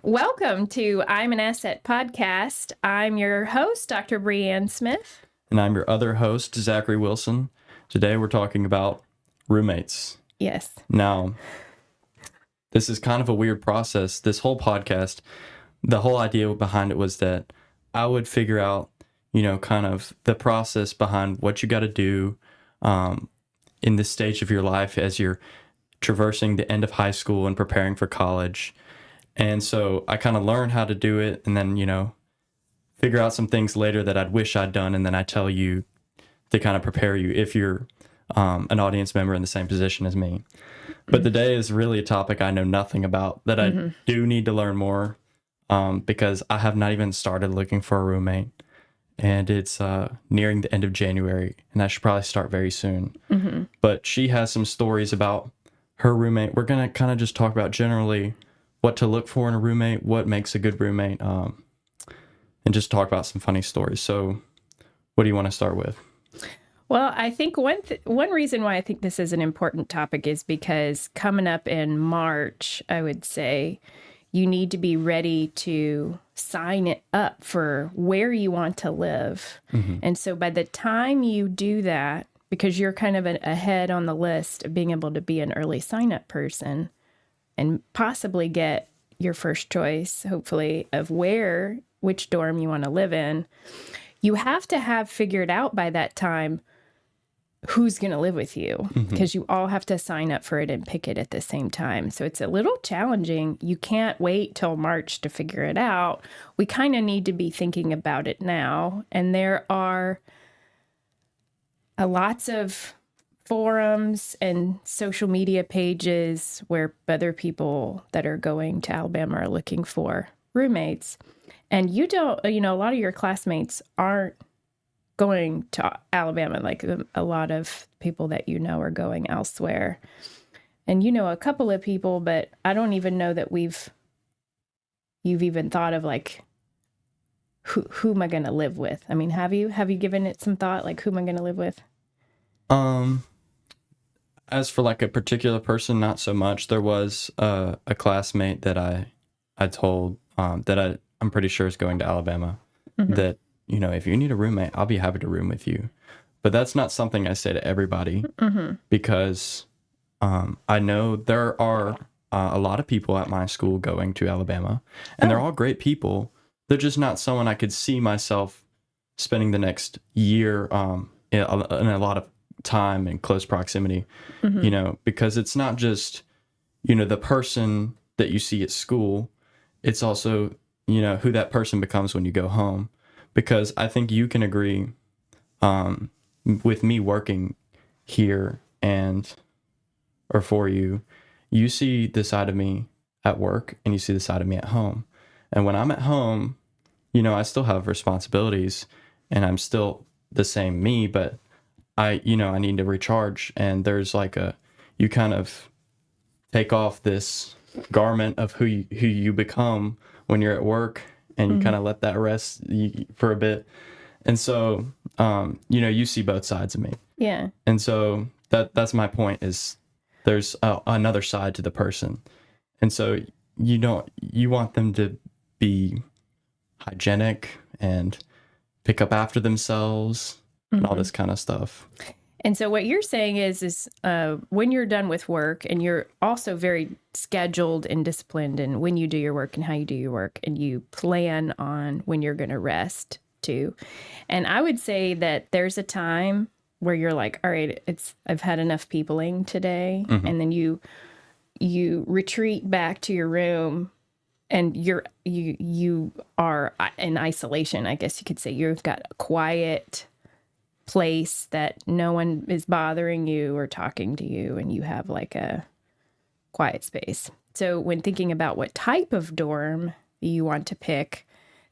Welcome to I'm an Asset podcast. I'm your host, Dr. Breanne Smith. And I'm your other host, Zachary Wilson. Today we're talking about roommates. Yes. Now, this is kind of a weird process. This whole podcast, the whole idea behind it was that I would figure out, kind of the process behind what you got to do in this stage of your life as you're traversing the end of high school and preparing for college. And so I kind of learned how to do it and then, figure out some things later that I'd wish I'd done. And then I tell you to kind of prepare you if you're an audience member in the same position as me. But today is really a topic I know nothing about that I do need to learn more because I have not even started looking for a roommate. And it's nearing the end of January, and I should probably start very soon. But she has some stories about her roommate. We're going to kind of just talk about generally what to look for in a roommate, what makes a good roommate, and just talk about some funny stories. So what do you want to start with? Well, I think one reason why I think this is an important topic is because coming up in March, I would say you need to be ready to sign it up for where you want to live. And so by the time you do that, because you're kind of ahead on the list of being able to be an early sign up person and possibly get your first choice, hopefully, of which dorm you want to live in, you have to have figured out by that time who's going to live with you because you all have to sign up for it and pick it at the same time. So it's a little challenging. You can't wait till March to figure it out. We kind of need to be thinking about it now. And there are lots of forums and social media pages where other people that are going to Alabama are looking for roommates. And a lot of your classmates aren't going to Alabama. Like a lot of people that are going elsewhere. And a couple of people, but I don't even know that you've even thought of like, who am I going to live with? I mean, have you given it some thought? Like, who am I going to live with? As for like a particular person, not so much. There was a classmate that I told that I'm pretty sure is going to Alabama that, if you need a roommate, I'll be happy to room with you. But that's not something I say to everybody because I know there are a lot of people at my school going to Alabama and they're all great people. They're just not someone I could see myself spending the next year in a lot of time and close proximity, because it's not just, the person that you see at school. It's also, who that person becomes when you go home. Because I think you can agree with me working here or for you, you see the side of me at work and you see the side of me at home. And when I'm at home, I still have responsibilities and I'm still the same me, but I need to recharge. And there's like you kind of take off this garment of who you become when you're at work and you kind of let that rest for a bit. And so, you see both sides of me. Yeah. And so that's my point is there's another side to the person. And so you want them to be hygienic and pick up after themselves and all this kind of stuff. And so what you're saying is when you're done with work and you're also very scheduled and disciplined in when you do your work and how you do your work and you plan on when you're going to rest too. And I would say that there's a time where you're like, all right, I've had enough peopling today. And then you retreat back to your room and you are in isolation, I guess you could say. You've got a quiet place that no one is bothering you or talking to you, and you have like a quiet space. So when thinking about what type of dorm you want to pick,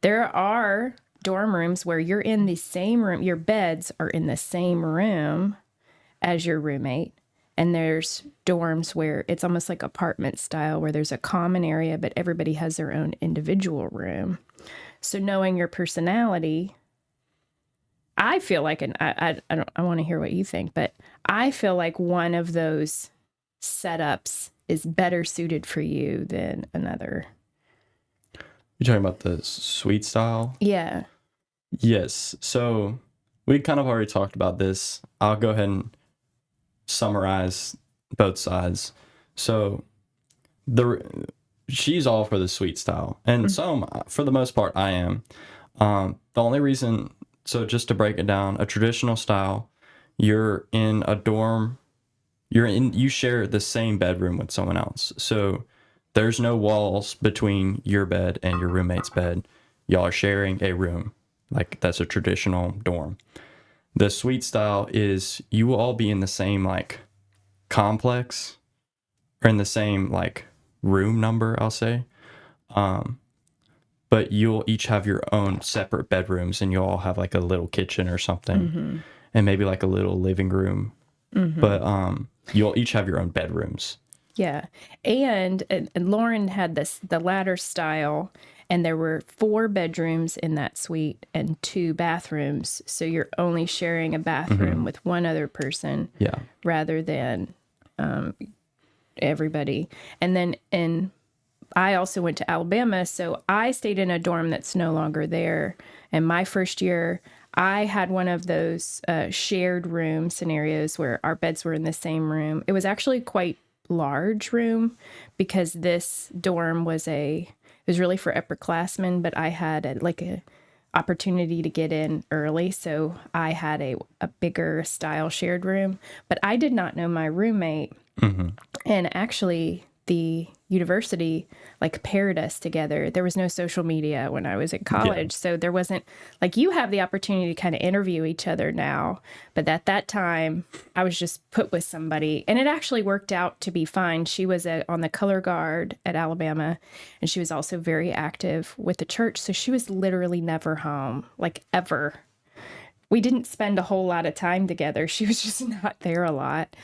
there are dorm rooms where you're in the same room, your beds are in the same room as your roommate. And there's dorms where it's almost like apartment style, where there's a common area, but everybody has their own individual room. So knowing your personality, I feel like, and I want to hear what you think, but I feel like one of those setups is better suited for you than another. You talking about the suite style? Yeah. Yes. So we kind of already talked about this. I'll go ahead and summarize both sides. So the she's all for the suite style, and so for the most part I am. The only reason, so just to break it down, a traditional style, you're in a dorm, you share the same bedroom with someone else. So there's no walls between your bed and your roommate's bed. Y'all are sharing a room. Like that's a traditional dorm. The suite style is you will all be in the same like complex or in the same like room number, I'll say. But you'll each have your own separate bedrooms and you'll all have like a little kitchen or something and maybe like a little living room. But you'll each have your own bedrooms. Yeah. And Lauren had the latter style, and there were 4 bedrooms in that suite and 2 bathrooms. So you're only sharing a bathroom with one other person Yeah. rather than everybody. And then I also went to Alabama, so I stayed in a dorm that's no longer there. And my first year, I had one of those shared room scenarios where our beds were in the same room. It was actually quite large room because this dorm was it was really for upperclassmen, but I had a opportunity to get in early, so I had a bigger style shared room. But I did not know my roommate, and actually the university like paired us together. There was no social media when I was in college, so there wasn't like you have the opportunity to kind of interview each other now, but at that time I was just put with somebody, and it actually worked out to be fine. She was on the color guard at Alabama, and she was also very active with the church, so she was literally never home, like ever. We didn't spend a whole lot of time together. She was just not there a lot.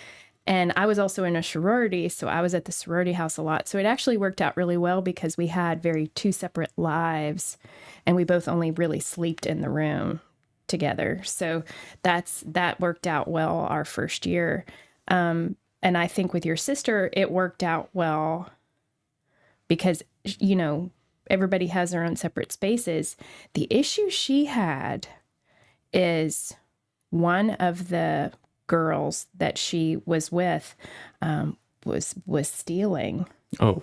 And I was also in a sorority, so I was at the sorority house a lot. So it actually worked out really well because we had 2 separate lives, and we both only really slept in the room together. So that worked out well our first year. And I think with your sister, it worked out well because, everybody has their own separate spaces. The issue she had is one of the girls that she was with was stealing. Oh.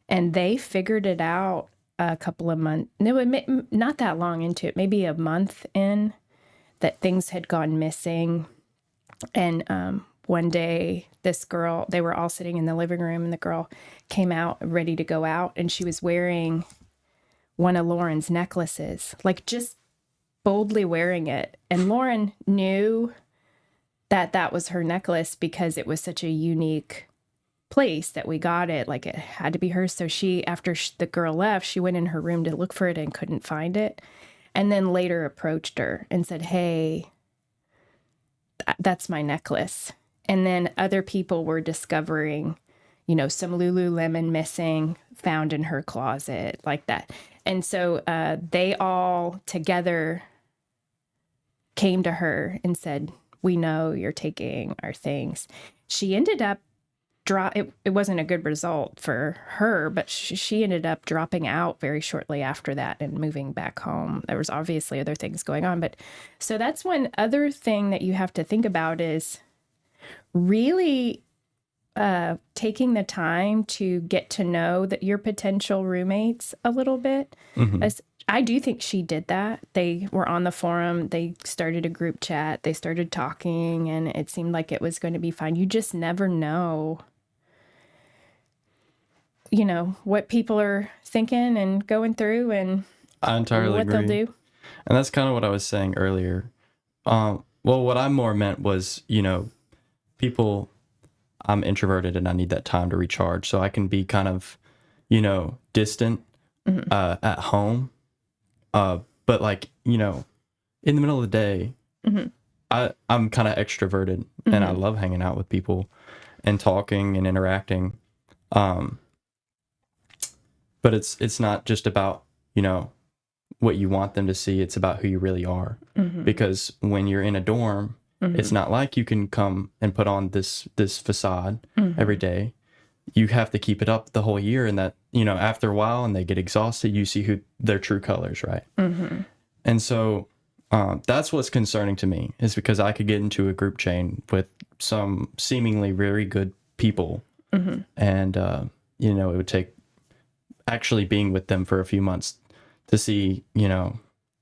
And they figured it out a couple of months, no, not that long into it, maybe a month in, that things had gone missing. And one day this girl, they were all sitting in the living room, and the girl came out ready to go out, and she was wearing one of Lauren's necklaces, like just boldly wearing it. And Lauren knew that was her necklace because it was such a unique place that we got it. Like it had to be hers. So she, after the girl left, she went in her room to look for it and couldn't find it. And then later approached her and said, "Hey, that's my necklace." And then other people were discovering, some Lululemon missing, found in her closet, like that. And so they all together came to her and said, "We know you're taking our things." She ended up it wasn't a good result for her, but she ended up dropping out very shortly after that and moving back home. There was obviously other things going on, but so that's one other thing that you have to think about is really taking the time to get to know your potential roommates a little bit. As I do think she did that. They were on the forum. They started a group chat. They started talking, and it seemed like it was going to be fine. You just never know, what people are thinking and going through, and I entirely what agree. they'll do. And that's kind of what I was saying earlier. Well, what I more meant was, people, I'm introverted and I need that time to recharge. So I can be kind of, distant at home. But like, in the middle of the day, I'm kind of extroverted and I love hanging out with people and talking and interacting. But it's not just about, what you want them to see. It's about who you really are. Because when you're in a dorm, it's not like you can come and put on this facade every day. You have to keep it up the whole year, and that you know, after a while and they get exhausted, you see who their true colors, right? And so that's what's concerning to me, is because I could get into a group chain with some seemingly very good people, and you know, it would take actually being with them for a few months to see, you know,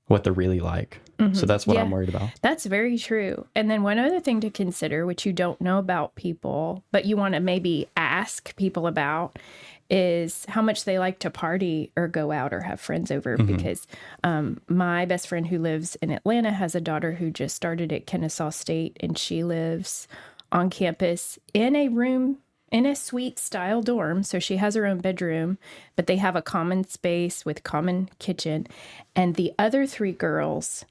what they're really like. So that's what I'm worried about. That's very true. And then one other thing to consider, which you don't know about people, but you want to maybe ask people about, is how much they like to party or go out or have friends over. Because my best friend who lives in Atlanta has a daughter who just started at Kennesaw State, and she lives on campus in a room, in a suite style dorm. So she has her own bedroom, but they have a common space with common kitchen. And the other 3 girls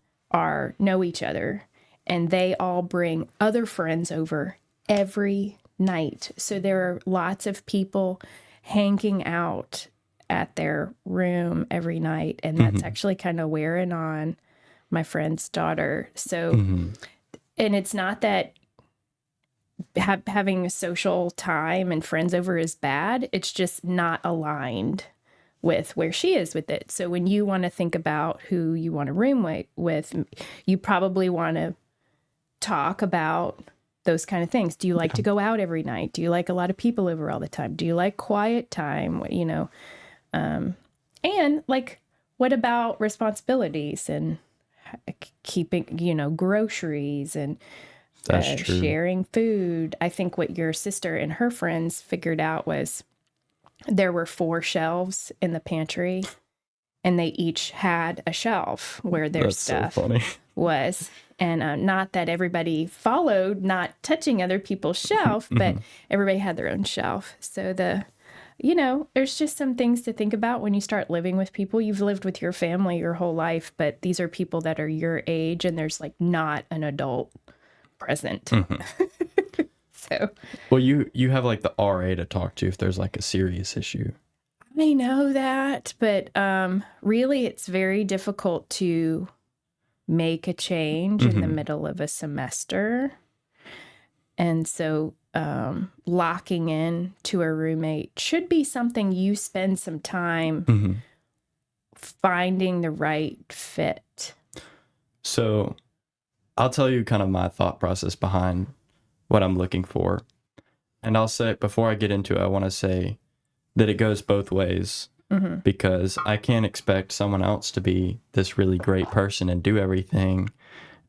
know each other, and they all bring other friends over every night. So there are lots of people hanging out at their room every night, and that's actually kind of wearing on my friend's daughter. So, and it's not that having a social time and friends over is bad. It's just not aligned with where she is with it. So when you want to think about who you want to room with, you probably want to talk about those kind of things. Do you like to go out every night? Do you like a lot of people over all the time? Do you like quiet time? You know, and like, what about responsibilities and keeping, you know, groceries and That's true. sharing food? I think what your sister and her friends figured out was there were 4 shelves in the pantry, and they each had a shelf where their That's stuff so funny. was. And not that everybody followed not touching other people's shelf, but everybody had their own shelf. So you know, there's just some things to think about when you start living with people. You've lived with your family your whole life, but these are people that are your age, and there's like not an adult present. So, Well, you have like the RA to talk to if there's like a serious issue. I know that, but really it's very difficult to make a change in the middle of a semester. And so locking in to a roommate should be something you spend some time finding the right fit. So I'll tell you kind of my thought process behind what I'm looking for. And I'll say, before I get into it, I want to say that it goes both ways, because I can't expect someone else to be this really great person and do everything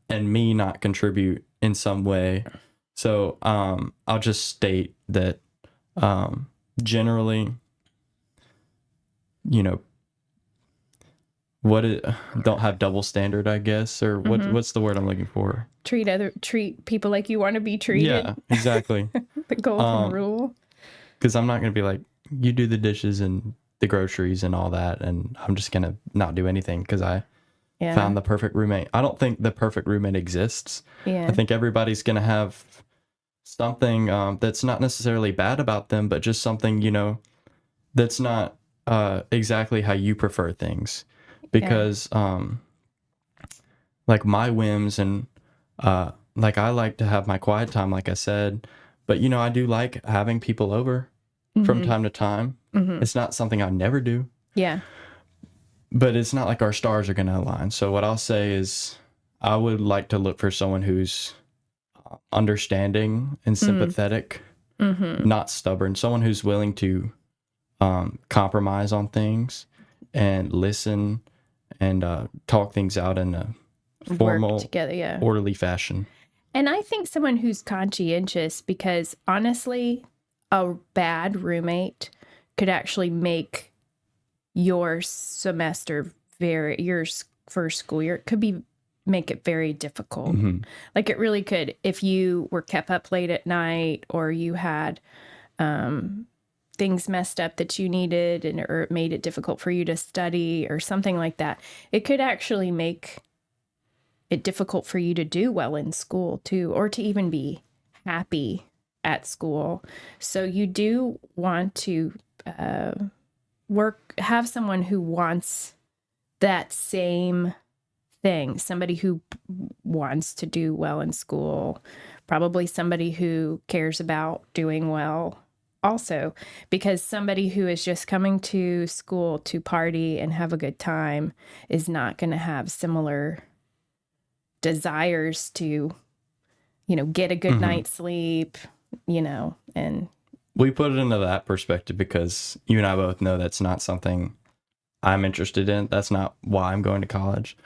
and me not contribute in some way. So I'll just state that generally, you know, don't have double standard, I guess, or what's the word I'm looking for? Treat people like you want to be treated. Yeah, exactly. The golden rule. Because I'm not going to be like, you do the dishes and the groceries and all that, and I'm just going to not do anything because I found the perfect roommate. I don't think the perfect roommate exists. Yeah. I think everybody's going to have something that's not necessarily bad about them, but just something, you know, that's not exactly how you prefer things. Because like my whims and like I like to have my quiet time, like I said, but you know, I do like having people over from time to time. It's not something I never do. Yeah. But it's not like our stars are going to align. So what I'll say is I would like to look for someone who's understanding and sympathetic, not stubborn, someone who's willing to compromise on things and listen and talk things out in a formal, work together, orderly fashion. And I think someone who's conscientious, because honestly, a bad roommate could actually make your semester your first school year could make it very difficult. Like it really could, if you were kept up late at night or you had things messed up that you needed or it made it difficult for you to study or something like that. It could actually make it difficult for you to do well in school too, or to even be happy at school. So you do want to have someone who wants that same thing, somebody who wants to do well in school, probably somebody who cares about doing well also, because somebody who is just coming to school to party and have a good time is not going to have similar desires to, get a good night's sleep, and We put it into that perspective because you and I both know that's not something I'm interested in. That's not why I'm going to college.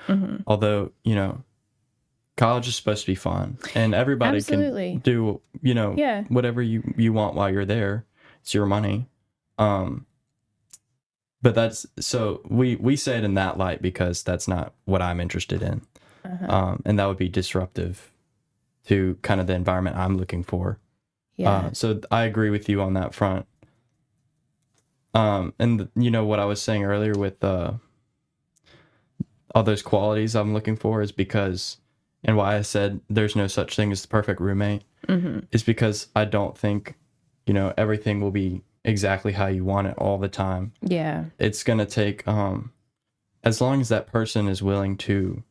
Although, college is supposed to be fun and everybody Absolutely. can do, Yeah. whatever you want while you're there. It's your money. But that's, so we say it in that light because that's not what I'm interested in. And that would be disruptive to kind of the environment I'm looking for. Yeah. So I agree with you on that front. And what I was saying earlier with all those qualities I'm looking for is because, and why I said there's no such thing as the perfect roommate is because I don't think, everything will be exactly how you want it all the time. Yeah. It's going to take, as long as that person is willing to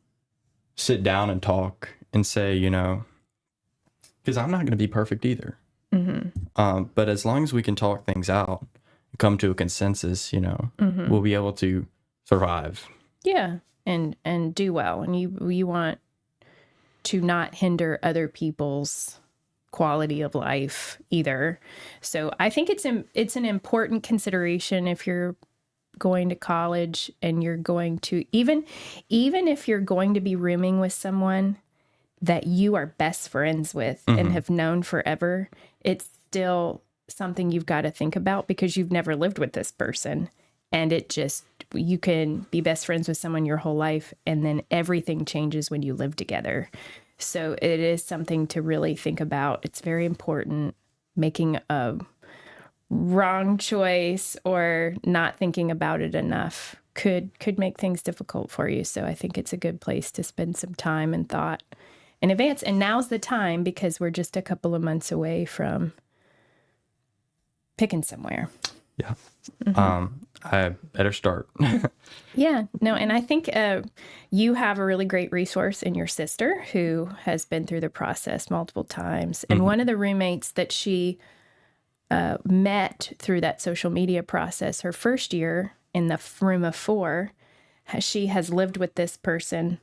sit down and talk and say, because I'm not going to be perfect either. But as long as we can talk things out, come to a consensus, we'll be able to survive. Yeah. And do well. And you want to not hinder other people's quality of life either. So I think it's an important consideration if you're going to college and you're going to, even if you're going to be rooming with someone that you are best friends with and have known forever, it's still something you've got to think about because you've never lived with this person. And you can be best friends with someone your whole life, and then everything changes when you live together. So it is something to really think about. It's very important. Making a wrong choice or not thinking about it enough could make things difficult for you. So I think it's a good place to spend some time and thought in advance. And now's the time because we're just a couple of months away from picking somewhere. Yeah. I better start. Yeah, no, and I think you have a really great resource in your sister who has been through the process multiple times. And one of the roommates that she met through that social media process, her first year in the room of 4, she has lived with this person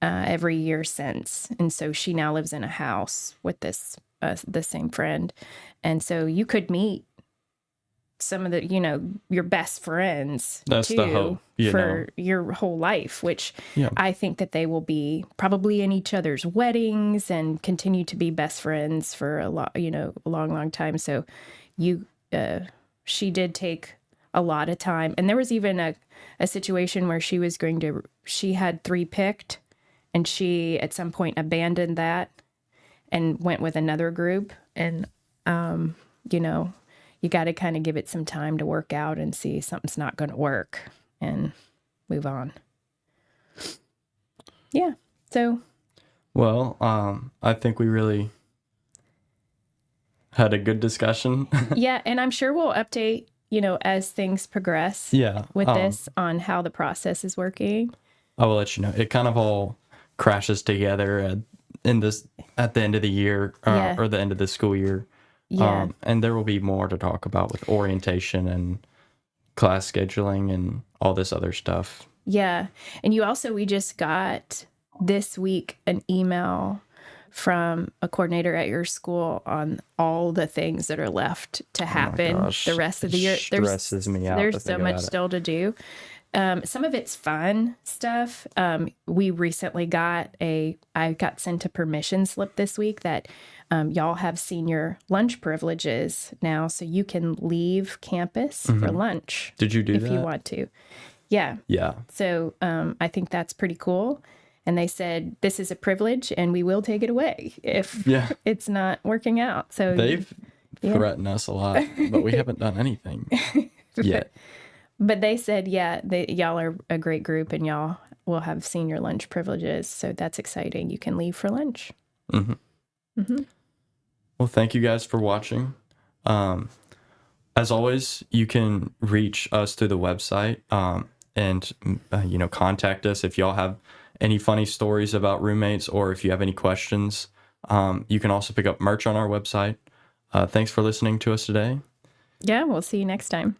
every year since. And so she now lives in a house with the same friend. And so you could meet some of the, your best friends. That's too, the hope, for your whole life, which I think that they will be probably in each other's weddings and continue to be best friends for a long time. So she did take a lot of time. And there was even a situation where she had 3 picked, and she at some point abandoned that and went with another group. And, you got to kind of give it some time to work out and see something's not going to work and move on. Yeah. So. Well, I think we really had a good discussion. Yeah. And I'm sure we'll update, as things progress with this on how the process is working. I will let you know. It kind of all crashes together at the end of the year or the end of the school year. Yeah. And there will be more to talk about with orientation and class scheduling and all this other stuff. Yeah. And we just got this week an email from a coordinator at your school on all the things that are left to happen the rest of the year. Stresses me out. There's so much still to do. Some of it's fun stuff. We recently I got sent a permission slip this week that y'all have senior lunch privileges now, so you can leave campus for lunch. Did you do that? If you want to. Yeah. Yeah. So I think that's pretty cool. And they said, this is a privilege and we will take it away if it's not working out. So they've threatened us a lot, but we haven't done anything yet. But they said, y'all are a great group and y'all will have senior lunch privileges. So that's exciting. You can leave for lunch. Well, thank you guys for watching. As always, you can reach us through the website and contact us if y'all have any funny stories about roommates or if you have any questions. You can also pick up merch on our website. Thanks for listening to us today. Yeah, we'll see you next time.